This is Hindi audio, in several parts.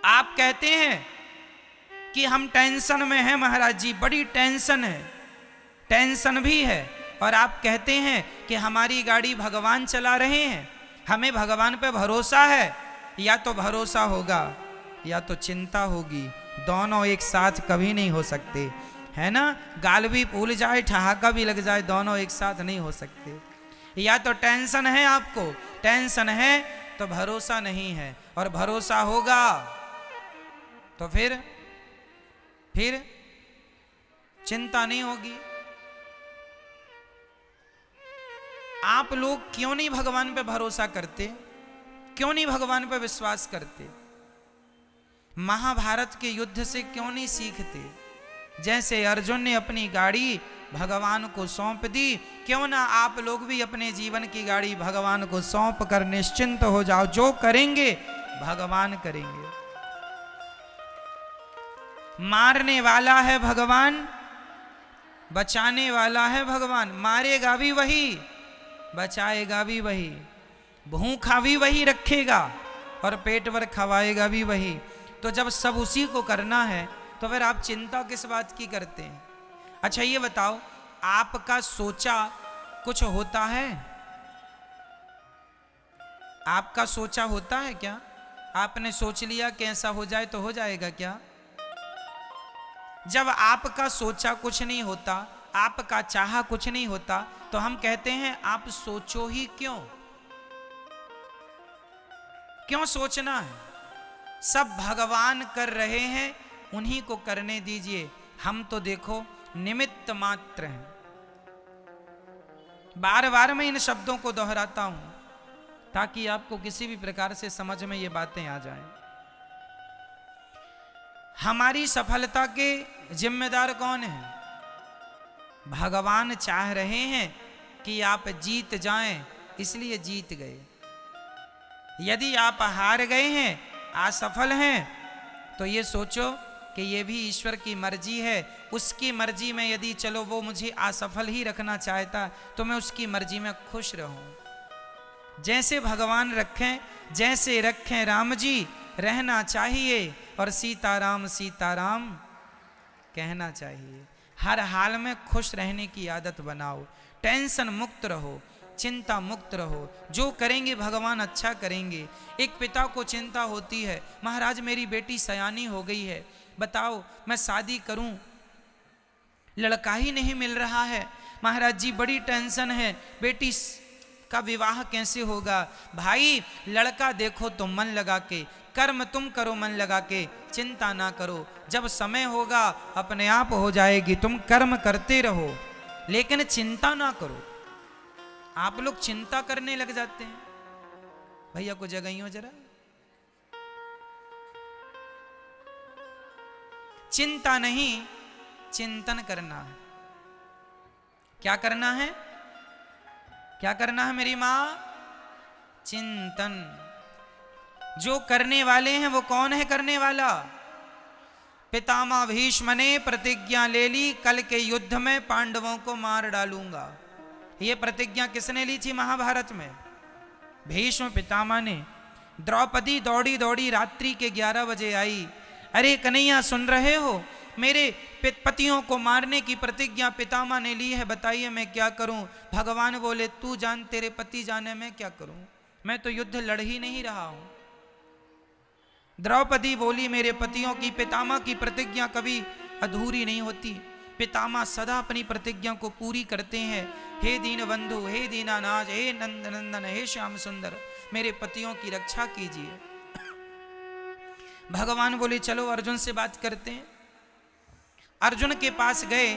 आप कहते हैं कि हम टेंशन में हैं महाराज जी, बड़ी टेंशन है, टेंशन भी है, और आप कहते हैं कि हमारी गाड़ी भगवान चला रहे हैं, हमें भगवान पे भरोसा है। या तो भरोसा होगा या तो चिंता होगी, दोनों एक साथ कभी नहीं हो सकते, है ना। गाल भी फूल जाए, ठहाका भी लग जाए, दोनों एक साथ नहीं हो सकते। या तो टेंशन है, आपको टेंशन है तो भरोसा नहीं है, और भरोसा होगा तो फिर चिंता नहीं होगी। आप लोग क्यों नहीं भगवान पे भरोसा करते, क्यों नहीं भगवान पे विश्वास करते? महाभारत के युद्ध से क्यों नहीं सीखते? जैसे अर्जुन ने अपनी गाड़ी भगवान को सौंप दी, क्यों ना आप लोग भी अपने जीवन की गाड़ी भगवान को सौंप कर निश्चिंत हो जाओ, जो करेंगे भगवान करेंगे। मारने वाला है भगवान, बचाने वाला है भगवान, मारेगा भी वही, बचाएगा भी वही, भूखा भी वही रखेगा और पेट भर खवाएगा भी वही। तो जब सब उसी को करना है तो फिर आप चिंता किस बात की करते हैं? अच्छा ये बताओ, आपका सोचा कुछ होता है? आपका सोचा होता है क्या? आपने सोच लिया कि ऐसा हो जाए तो हो जाएगा क्या? जब आपका सोचा कुछ नहीं होता, आपका चाहा कुछ नहीं होता, तो हम कहते हैं आप सोचो ही क्यों? क्यों सोचना है? सब भगवान कर रहे हैं, उन्हीं को करने दीजिए, हम तो देखो निमित्त मात्र हैं। बार बार मैं इन शब्दों को दोहराता हूं ताकि आपको किसी भी प्रकार से समझ में ये बातें आ जाएं। हमारी सफलता के जिम्मेदार कौन है? भगवान चाह रहे हैं कि आप जीत जाएं, इसलिए जीत गए। यदि आप हार गए हैं, असफल हैं, तो ये सोचो कि ये भी ईश्वर की मर्जी है। उसकी मर्जी में यदि चलो वो मुझे असफल ही रखना चाहता तो मैं उसकी मर्जी में खुश रहूं। जैसे भगवान रखें, जैसे रखें राम जी, रहना चाहिए, और सीताराम सीताराम कहना चाहिए। हर हाल में खुश रहने की आदत बनाओ, टेंशन मुक्त रहो, चिंता मुक्त रहो, जो करेंगे भगवान अच्छा करेंगे। एक पिता को चिंता होती है, महाराज मेरी बेटी सयानी हो गई है, बताओ मैं शादी करूं, लड़का ही नहीं मिल रहा है, महाराज जी बड़ी टेंशन है, बेटी का विवाह कैसे होगा? भाई लड़का देखो तो मन लगा के, कर्म तुम करो मन लगा के, चिंता ना करो, जब समय होगा अपने आप हो जाएगी, तुम कर्म करते रहो लेकिन चिंता ना करो। आप लोग चिंता करने लग जाते हैं। भैया को जगाइयो जरा। चिंता नहीं, चिंतन करना है। क्या करना है? क्या करना है मेरी मां? चिंतन। जो करने वाले हैं वो कौन है करने वाला? पितामह भीष्म ने प्रतिज्ञा ले ली, कल के युद्ध में पांडवों को मार डालूंगा। ये प्रतिज्ञा किसने ली थी महाभारत में? भीष्म पितामह ने। द्रौपदी दौड़ी दौड़ी रात्रि के 11 बजे आई, अरे कन्हैया सुन रहे हो, मेरे पतियों को मारने की प्रतिज्ञा पितामह ने ली है, बताइए मैं क्या करूं? भगवान बोले तू जान, तेरे पति जाने मैं क्या करूं, मैं तो युद्ध लड़ ही नहीं रहा हूं। द्रौपदी बोली मेरे पतियों की, पितामह की प्रतिज्ञा कभी अधूरी नहीं होती, पितामह सदा अपनी प्रतिज्ञा को पूरी करते हैं। हे दीन बंधु, हे दीनानाथ, हे नंद नंदन, हे श्याम सुंदर, मेरे पतियों की रक्षा कीजिए। भगवान बोले चलो अर्जुन से बात करते हैं। अर्जुन के पास गए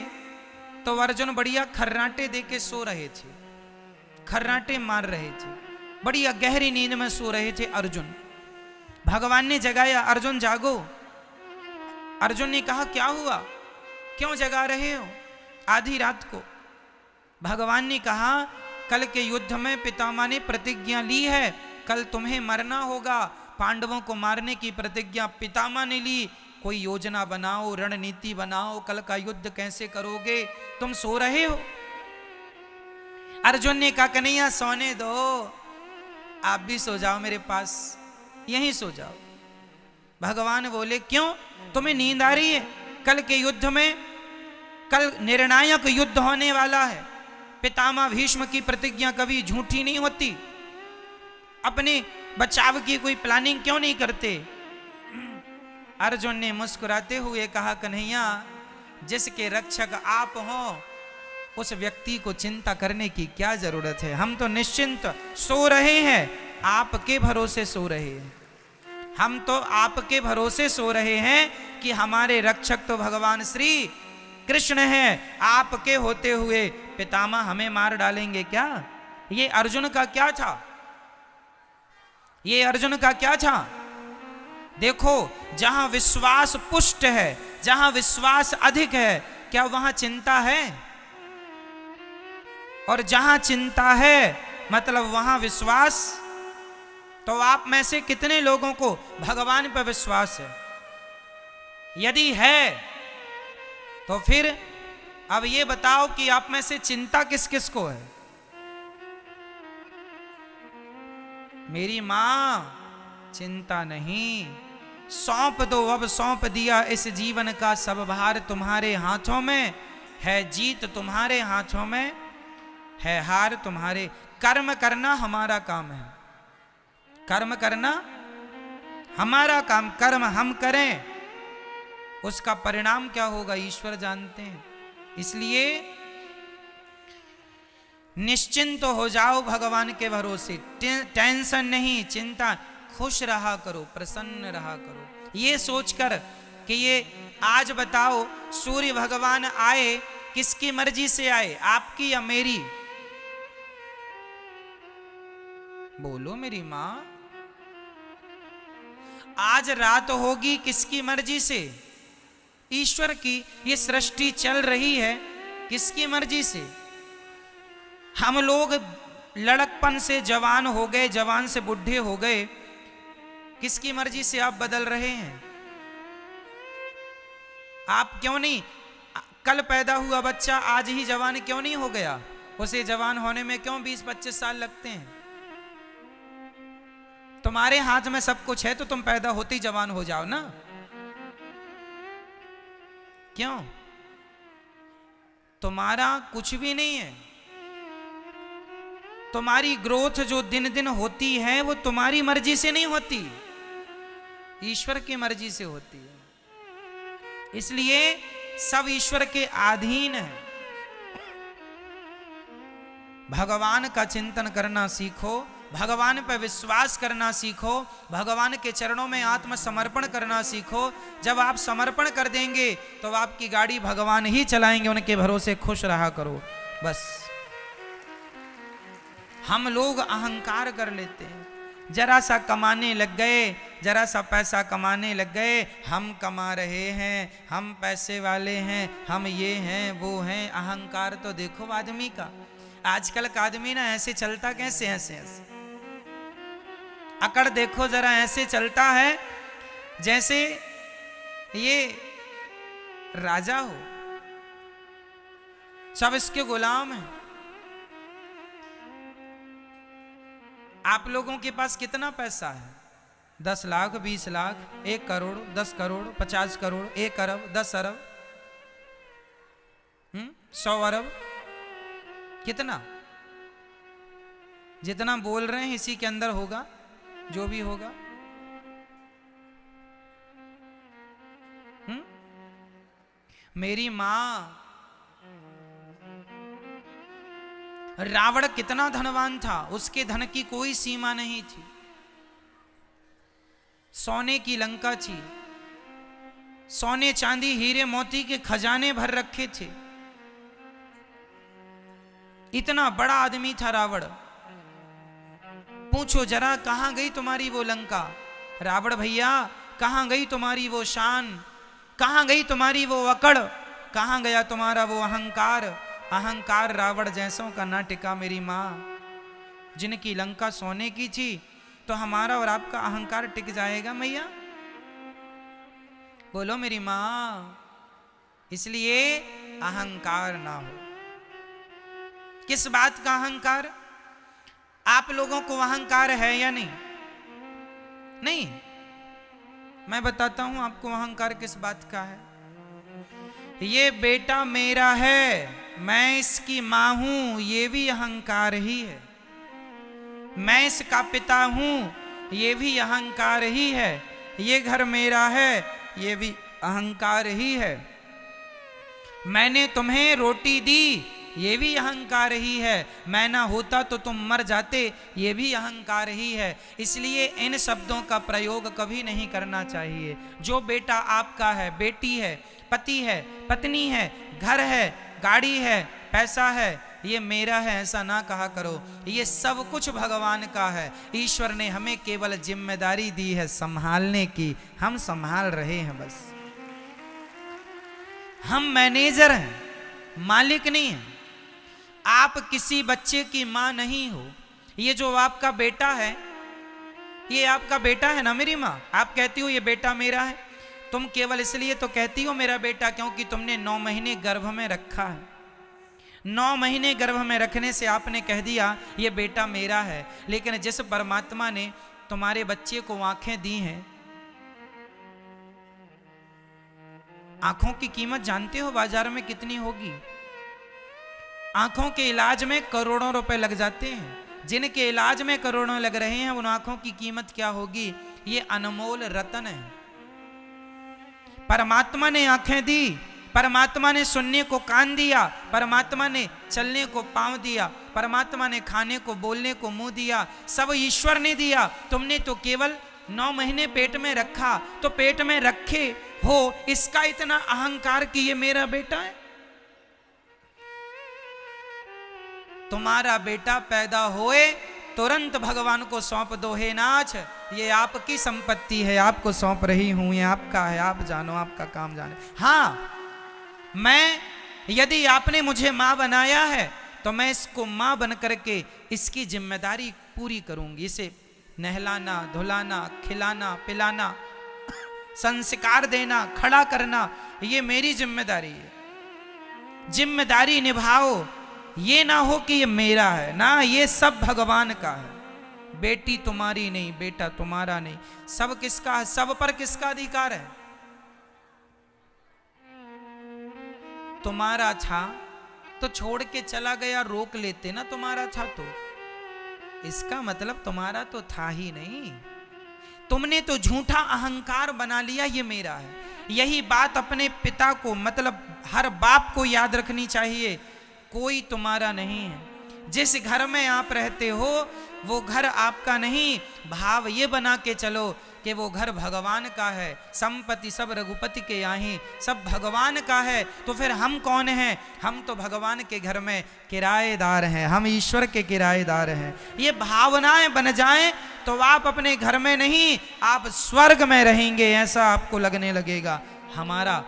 तो अर्जुन बढ़िया खर्राटे दे के सो रहे थे, खर्राटे मार रहे थे, बढ़िया गहरी नींद में सो रहे थे अर्जुन। भगवान ने जगाया, अर्जुन जागो। अर्जुन ने कहा क्या हुआ, क्यों जगा रहे हो आधी रात को? भगवान ने कहा कल के युद्ध में पितामह ने प्रतिज्ञा ली है, कल तुम्हें मरना होगा, पांडवों को मारने की प्रतिज्ञा पितामह ने ली, कोई योजना बनाओ, रणनीति बनाओ, कल का युद्ध कैसे करोगे? तुम सो रहे हो। अर्जुन ने कहा कन्हैया सोने दो, आप भी सो जाओ मेरे पास, यहीं सो जाओ। भगवान बोले क्यों, तुम्हें नींद आ रही है? कल के युद्ध में, कल निर्णायक युद्ध होने वाला है। पितामह भीष्म की प्रतिज्ञा कभी झूठी नहीं होती। अपने बचाव की कोई प्लानिंग क्यों नहीं करते? अर्जुन ने मुस्कुराते हुए कहा, कन्हैया, जिसके रक्षक आप हो उस व्यक्ति को चिंता करने की क्या जरूरत है? हम तो निश्चिंत सो रहे हैं, आपके भरोसे सो रहे हैं। हम तो आपके भरोसे सो रहे हैं कि हमारे रक्षक तो भगवान श्री कृष्ण हैं। आपके होते हुए पितामह हमें मार डालेंगे क्या? ये अर्जुन का क्या था? ये अर्जुन का क्या था? देखो, जहां विश्वास पुष्ट है, जहां विश्वास अधिक है, क्या वहां चिंता है? और जहां चिंता है मतलब वहां विश्वास। तो आप में से कितने लोगों को भगवान पर विश्वास है? यदि है तो फिर अब ये बताओ कि आप में से चिंता किस किस को है? मेरी मां, चिंता नहीं, सौंप दो, अब सौंप दिया इस जीवन का सब भार तुम्हारे हाथों में है। जीत तुम्हारे हाथों में है, हार तुम्हारे। कर्म करना हमारा काम है, कर्म करना हमारा काम। कर्म हम करें, उसका परिणाम क्या होगा ईश्वर जानते हैं। इसलिए निश्चिंत हो जाओ भगवान के भरोसे। टेंशन नहीं, चिंता, खुश रहा करो, प्रसन्न रहा करो। ये सोचकर कि ये आज बताओ सूर्य भगवान आए, किसकी मर्जी से आए, आपकी या मेरी? बोलो मेरी मां। आज रात होगी किसकी मर्जी से? ईश्वर की। ये सृष्टि चल रही है किसकी मर्जी से? हम लोग लड़कपन से जवान हो गए, जवान से बुढ़े हो गए, किसकी मर्जी से आप बदल रहे हैं? आप क्यों नहीं, कल पैदा हुआ बच्चा आज ही जवान क्यों नहीं हो गया? उसे जवान होने में क्यों 20-25 साल लगते हैं? तुम्हारे हाथ में सब कुछ है तो तुम पैदा होते ही जवान हो जाओ ना। क्यों? तुम्हारा कुछ भी नहीं है। तुम्हारी ग्रोथ जो दिन दिन होती है वो तुम्हारी मर्जी से नहीं होती, ईश्वर की मर्जी से होती है। इसलिए सब ईश्वर के अधीन है। भगवान का चिंतन करना सीखो, भगवान पर विश्वास करना सीखो, भगवान के चरणों में आत्मसमर्पण करना सीखो। जब आप समर्पण कर देंगे तो आपकी गाड़ी भगवान ही चलाएंगे, उनके भरोसे खुश रहा करो बस। हम लोग अहंकार कर लेते हैं, जरा सा कमाने लग गए, जरा सा पैसा कमाने लग गए, हम कमा रहे हैं, हम पैसे वाले हैं, हम ये हैं वो हैं। अहंकार तो देखो आदमी का, आजकल का आदमी ना ऐसे चलता कैसे, ऐसे ऐसे अकड़ देखो जरा, ऐसे चलता है जैसे ये राजा हो, सब इसके गुलाम हैं। आप लोगों के पास कितना पैसा है? 10 लाख, 20 लाख, 1 करोड़, 10 करोड़, 50 करोड़, 1 अरब, 10 अरब, 100 अरब, कितना? जितना बोल रहे हैं इसी के अंदर होगा जो भी होगा। मेरी मां, रावण कितना धनवान था, उसके धन की कोई सीमा नहीं थी। सोने की लंका थी, सोने चांदी हीरे मोती के खजाने भर रखे थे। इतना बड़ा आदमी था रावण। पूछो जरा कहां गई तुम्हारी वो लंका? रावण भैया कहां गई तुम्हारी वो शान? कहां गई तुम्हारी वो अकड़? कहां गया तुम्हारा वो अहंकार? अहंकार रावण जैसों का ना टिका मेरी मां। जिनकी लंका सोने की थी तो हमारा और आपका अहंकार टिक जाएगा मैया? बोलो मेरी मां। इसलिए अहंकार ना हो। किस बात का अहंकार? आप लोगों को अहंकार है या नहीं? नहीं। मैं बताता हूं आपको अहंकार किस बात का है। ये बेटा मेरा है, मैं इसकी मां हूं, ये भी अहंकार ही है। मैं इसका पिता हूं, ये भी अहंकार ही है। ये घर मेरा है, ये भी अहंकार ही है। मैंने तुम्हें रोटी दी, ये भी अहंकार ही है। मैं ना होता तो तुम मर जाते, ये भी अहंकार ही है। इसलिए इन शब्दों का प्रयोग कभी नहीं करना चाहिए। जो बेटा आपका है, बेटी है, पति है, पत्नी है, घर है, गाड़ी है, पैसा है, ये मेरा है ऐसा ना कहा करो। ये सब कुछ भगवान का है। ईश्वर ने हमें केवल जिम्मेदारी दी है संभालने की, हम संभाल रहे हैं बस। हम मैनेजर हैं, मालिक नहीं हैं। आप किसी बच्चे की मां नहीं हो। ये जो आपका बेटा है, ये आपका बेटा है ना मेरी मां। आप कहती हो ये बेटा मेरा है, तुम केवल इसलिए तो कहती हो मेरा बेटा क्योंकि तुमने 9 महीने गर्भ में रखा है। 9 महीने गर्भ में रखने से आपने कह दिया ये बेटा मेरा है। लेकिन जिस परमात्मा ने तुम्हारे बच्चे को आंखें दी हैं, आंखों की कीमत जानते हो बाजार में कितनी होगी? आंखों के इलाज में करोड़ों रुपए लग जाते हैं। जिनके इलाज में करोड़ों लग रहे हैं उन आंखों की कीमत क्या होगी? ये अनमोल रतन है। परमात्मा ने आंखें दी, परमात्मा ने सुनने को कान दिया, परमात्मा ने चलने को पांव दिया, परमात्मा ने खाने को बोलने को मुंह दिया, सब ईश्वर ने दिया। तुमने तो केवल 9 महीने पेट में रखा, तो पेट में रखे हो इसका इतना अहंकार कि ये मेरा बेटा है। तुम्हारा बेटा पैदा होए तुरंत भगवान को सौंप दो, हे नाथ ये आपकी संपत्ति है, आपको सौंप रही हूं, ये आपका है, आप जानो, आपका काम जाने। हाँ, मैं यदि आपने मुझे मां बनाया है तो मैं इसको मां बन करके इसकी जिम्मेदारी पूरी करूंगी। इसे नहलाना, धुलाना, खिलाना, पिलाना, संस्कार देना, खड़ा करना, ये मेरी जिम्मेदारी है। जिम्मेदारी निभाओ, ये ना हो कि ये मेरा है ना, ये सब भगवान का है। बेटी तुम्हारी नहीं, बेटा तुम्हारा नहीं, सब किसका है? सब पर किसका अधिकार है? तुम्हारा था तो छोड़ के चला गया, रोक लेते ना तुम्हारा था तो। इसका मतलब तुम्हारा तो था ही नहीं, तुमने तो झूठा अहंकार बना लिया ये मेरा है। यही बात अपने पिता को, मतलब हर बाप को याद रखनी चाहिए, कोई तुम्हारा नहीं है। जिस घर में आप रहते हो वो घर आपका नहीं। भाव ये बना के चलो कि वो घर भगवान का है। संपत्ति सब रघुपति के यहाँ, सब भगवान का है। तो फिर हम कौन हैं? हम तो भगवान के घर में किराएदार हैं, हम ईश्वर के किराएदार हैं। ये भावनाएं बन जाएं तो आप अपने घर में नहीं, आप स्वर्ग में रहेंगे, ऐसा आपको लगने लगेगा। हमारा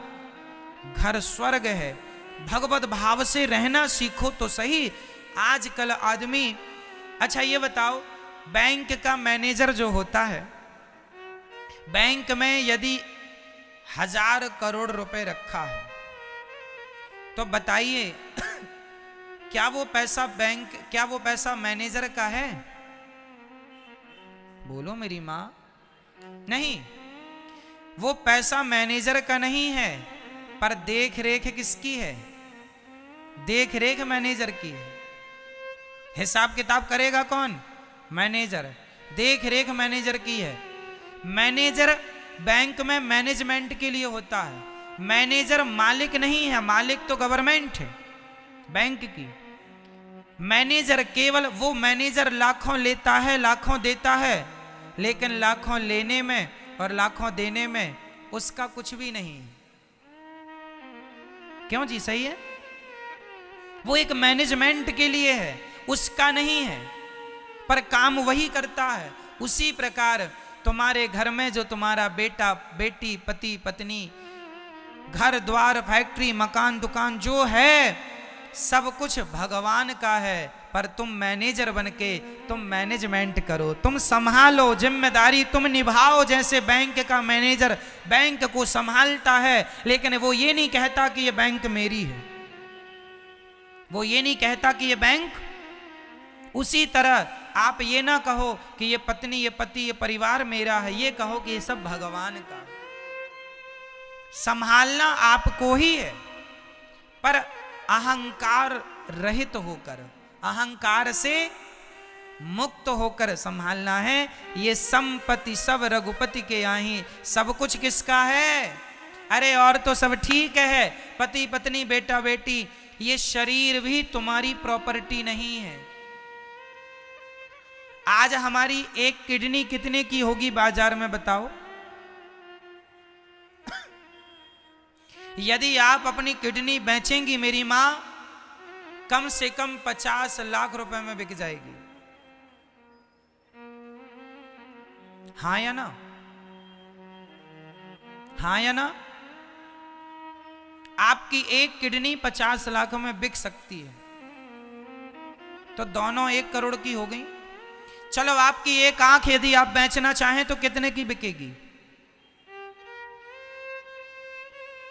घर स्वर्ग है। भगवत भाव से रहना सीखो तो सही। आजकल आदमी, अच्छा ये बताओ, बैंक का मैनेजर जो होता है, बैंक में यदि 1000 करोड़ रुपए रखा है तो बताइए क्या वो पैसा बैंक, क्या वो पैसा मैनेजर का है? बोलो मेरी मां। नहीं, वो पैसा मैनेजर का नहीं है, पर देख रेख किसकी है? देख रेख मैनेजर की है। हिसाब किताब करेगा कौन? मैनेजर। देख रेख मैनेजर की है। मैनेजर बैंक में मैनेजमेंट के लिए होता है। मैनेजर मालिक नहीं है, मालिक तो गवर्नमेंट है बैंक की। मैनेजर केवल वो मैनेजर लाखों लेता है, लाखों देता है, लेकिन लाखों लेने में और लाखों देने में उसका कुछ भी नहीं। क्यों जी? सही है, वो एक मैनेजमेंट के लिए है, उसका नहीं है, पर काम वही करता है। उसी प्रकार तुम्हारे घर में जो तुम्हारा बेटा, बेटी, पति, पत्नी, घर द्वार, फैक्ट्री, मकान, दुकान जो है, सब कुछ भगवान का है, पर तुम मैनेजर बनके तुम मैनेजमेंट करो, तुम संभालो, जिम्मेदारी तुम निभाओ। जैसे बैंक का मैनेजर बैंक को संभालता है, लेकिन वो ये नहीं कहता कि ये बैंक मेरी है, वो ये नहीं कहता कि ये बैंक उसी तरह आप ये ना कहो कि ये पत्नी, ये पति, ये परिवार मेरा है, ये कहो कि ये सब भगवान का है। संभालना आपको ही है, पर अहंकार रहित होकर, अहंकार से मुक्त होकर संभालना है। ये संपत्ति सब रघुपति के यहाँ, सब कुछ किसका है? अरे और तो सब ठीक है, पति पत्नी बेटा बेटी, ये शरीर भी तुम्हारी प्रॉपर्टी नहीं है। आज हमारी एक किडनी कितने की होगी बाजार में बताओ? यदि आप अपनी किडनी बेचेंगी मेरी मां, कम से कम 50 लाख रुपए में बिक जाएगी। हाँ या ना? हाँ या ना? आपकी एक किडनी 50 लाख में बिक सकती है, तो दोनों 1 करोड़ की हो गई। चलो आपकी एक आंख यदि आप बेचना चाहें तो कितने की बिकेगी?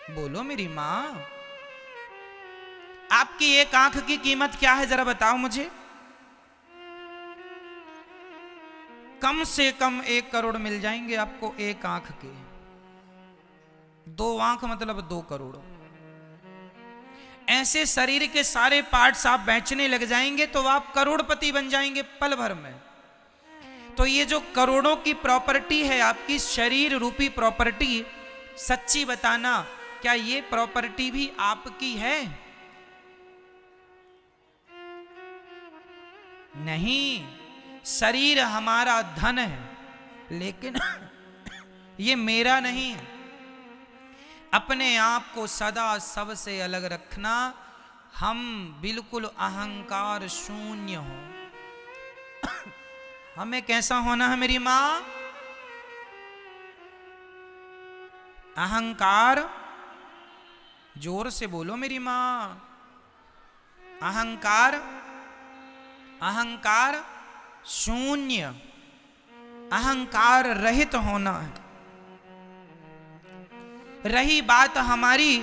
बोलो मेरी मां, आपकी एक आंख की कीमत क्या है जरा बताओ मुझे। कम से कम 1 करोड़ मिल जाएंगे आपको एक आंख के। 2 आंख मतलब 2 करोड़। ऐसे शरीर के सारे पार्ट्स आप बेचने लग जाएंगे तो आप करोड़पति बन जाएंगे पल भर में। तो ये जो करोड़ों की प्रॉपर्टी है आपकी, शरीर रूपी प्रॉपर्टी, सच्ची बताना क्या ये प्रॉपर्टी भी आपकी है? नहीं, शरीर हमारा धन है, लेकिन ये मेरा नहीं है। अपने आप को सदा सबसे अलग रखना, हम बिल्कुल अहंकार शून्य हो। हमें कैसा होना है मेरी मां? अहंकार, जोर से बोलो मेरी मां। अहंकार, अहंकार शून्य, अहंकार रहित होना है। रही बात हमारी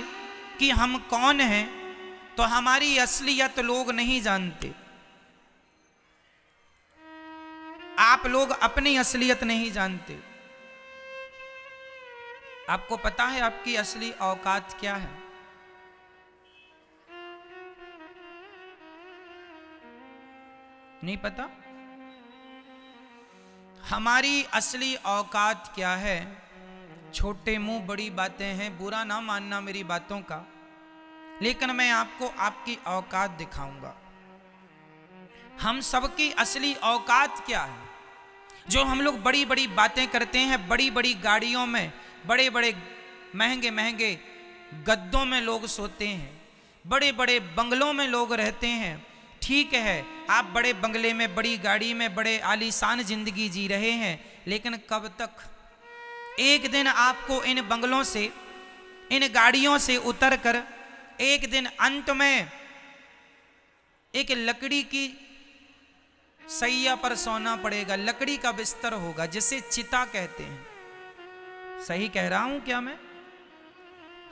कि हम कौन हैं, तो हमारी असलियत लोग नहीं जानते। आप लोग अपनी असलियत नहीं जानते। आपको पता है आपकी असली औकात क्या है? नहीं पता? हमारी असली औकात क्या है? छोटे मुंह बड़ी बातें हैं, बुरा ना मानना मेरी बातों का, लेकिन मैं आपको आपकी औकात दिखाऊंगा। हम सबकी असली औकात क्या है? जो हम लोग बड़ी बड़ी बातें करते हैं, बड़ी बड़ी गाड़ियों में, बड़े बड़े महंगे महंगे गद्दों में लोग सोते हैं, बड़े बड़े बंगलों में लोग रहते हैं। ठीक है, आप बड़े बंगले में, बड़ी गाड़ी में, बड़े आलीशान जिंदगी जी रहे हैं, लेकिन कब तक? एक दिन आपको इन बंगलों से, इन गाड़ियों से उतरकर एक दिन अंत में एक लकड़ी की सैया पर सोना पड़ेगा। लकड़ी का बिस्तर होगा जिसे चिता कहते हैं। सही कह रहा हूं क्या मैं?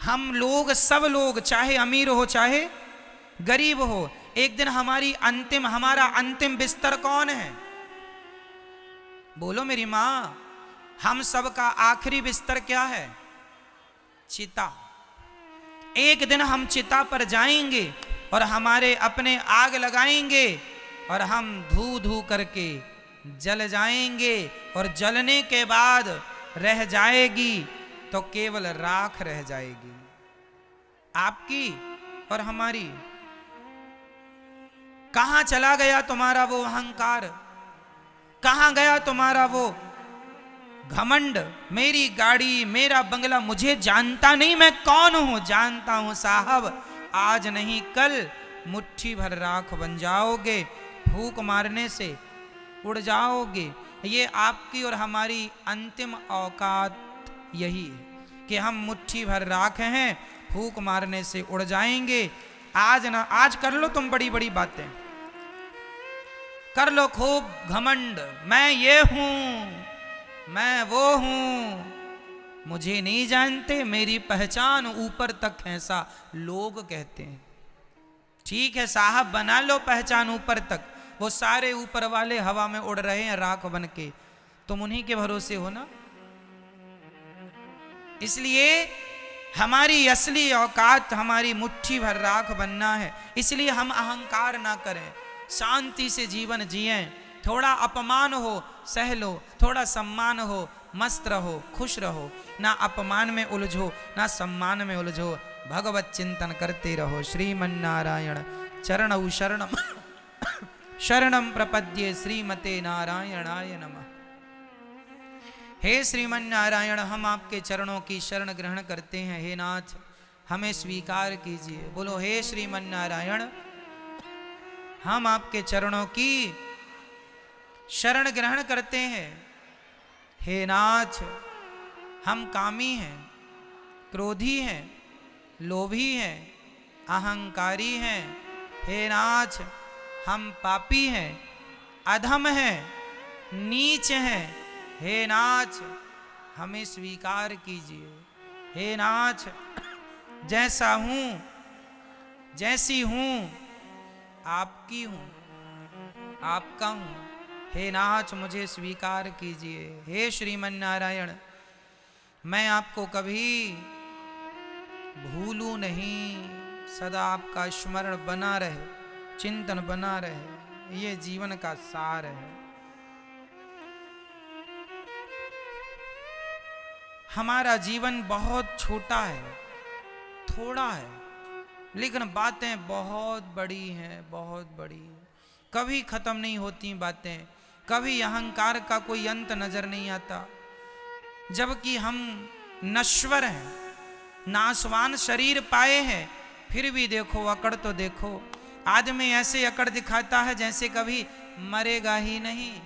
हम लोग, सब लोग, चाहे अमीर हो चाहे गरीब हो, एक दिन हमारा अंतिम बिस्तर कौन है? बोलो मेरी मां। हम सबका आखिरी बिस्तर क्या है? चिता। एक दिन हम चिता पर जाएंगे और हमारे अपने आग लगाएंगे और हम धू धू करके जल जाएंगे, और जलने के बाद रह जाएगी तो केवल राख रह जाएगी, आपकी और हमारी। कहां चला गया तुम्हारा वो अहंकार? कहां गया तुम्हारा वो घमंड? मेरी गाड़ी, मेरा बंगला, मुझे जानता नहीं मैं कौन हूं? जानता हूं साहब, आज नहीं कल मुट्ठी भर राख बन जाओगे, फूंक मारने से उड़ जाओगे। ये आपकी और हमारी अंतिम औकात यही है कि हम मुट्ठी भर राख हैं, फूंक मारने से उड़ जाएंगे। आज कर लो तुम बड़ी बड़ी बातें, कर लो खूब घमंड, मैं ये हूं, मैं वो हूं, मुझे नहीं जानते, मेरी पहचान ऊपर तक है, ऐसा लोग कहते हैं। ठीक है साहब, बना लो पहचान ऊपर तक, वो सारे ऊपर वाले हवा में उड़ रहे हैं राख बन के, तुम उन्हीं के भरोसे हो ना। इसलिए हमारी असली औकात हमारी मुट्ठी भर राख बनना है। इसलिए हम अहंकार ना करें, शांति से जीवन जिएं। थोड़ा अपमान हो सह लो, थोड़ा सम्मान हो मस्त रहो, खुश रहो, ना अपमान में उलझो ना सम्मान में उलझो, भगवत चिंतन करते रहो। श्रीमन्नारायण चरणौ शरणम शरणम प्रपद्ये श्रीमते नारायणाय नमः। हे श्रीमन नारायण, हम आपके चरणों की शरण ग्रहण करते हैं। हे नाथ, हमें स्वीकार कीजिए। बोलो हे श्रीमन नारायण, हम आपके चरणों की शरण ग्रहण करते हैं। हे नाथ, हम कामी हैं, क्रोधी हैं, लोभी हैं, अहंकारी हैं। हे नाथ, हम पापी हैं, अधम हैं, नीच हैं। हे नाथ, हमें स्वीकार कीजिए। हे नाथ, जैसा हूं जैसी हूं आपकी हूं, आपका हूं। हे नाथ, मुझे स्वीकार कीजिए। हे श्रीमन नारायण, मैं आपको कभी भूलूं नहीं, सदा आपका स्मरण बना रहे, चिंतन बना रहे, ये जीवन का सार है। हमारा जीवन बहुत छोटा है, थोड़ा है, लेकिन बातें बहुत बड़ी हैं, बहुत बड़ी। कभी खत्म नहीं होती बातें, कभी अहंकार का कोई अंत नजर नहीं आता। जबकि हम नश्वर हैं, नाशवान शरीर पाए हैं, फिर भी देखो अकड़ तो देखो। आदमी ऐसे अकड़ दिखाता है जैसे कभी मरेगा ही नहीं।